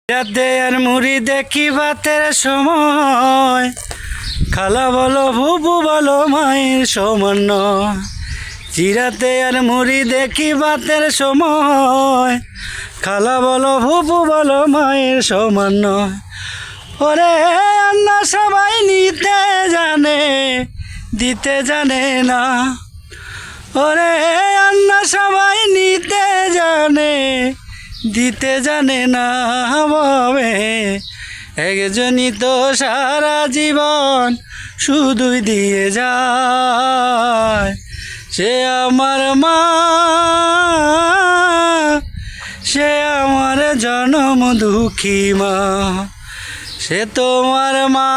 রাতে আর মুড়ি দেখি ভাতের সময়, খালা বলো বুবু বলো মায়ের সমান নয়। চিরাতে আর মুড়ি দেখি ভাতের সময়, খালা বলো বুবু বলো মায়ের সমান নয়। ওরে আন্না সবাই নিতে জানে, দিতে জানে না। ওরে আন্না সবাই নিতে জানে, দিতে জানে না। ভাবে একজনই তো সারা জীবন শুধুই দিয়ে যায়, সে আমার মা, সে আমার জনম দুঃখী মা। সে তোমার মা,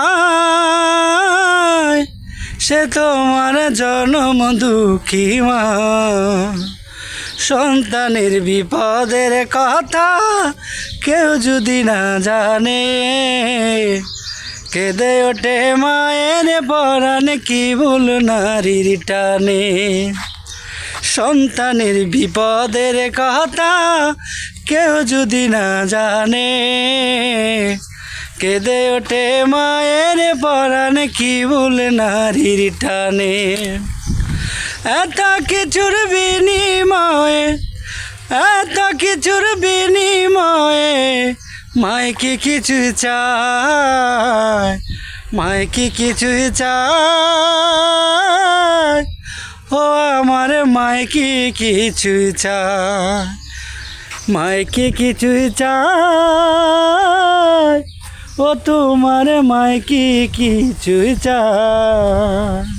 সে তোমার জনম দুঃখী মা। সন্তানের বিপদের কথা কেউ যদি না জানে, কেঁদে ওঠে মায়ের পরাণ কি ভুল নারীর টানে। সন্তানের বিপদের কথা কেউ যদি না জানে, কেঁদে ওঠে মায়ের পরাণ কি ভুল নারীর টানে। এত কিছুর বিনিময়ে, এত কিছুর বিনিময়ে মায় কি কিছু চায়, মায় কি কিছু চায়। ও আমার মায় কি কিছু চায়, মায় কি কিছু চায়। ও তোমার মায় কি কিছু চায়।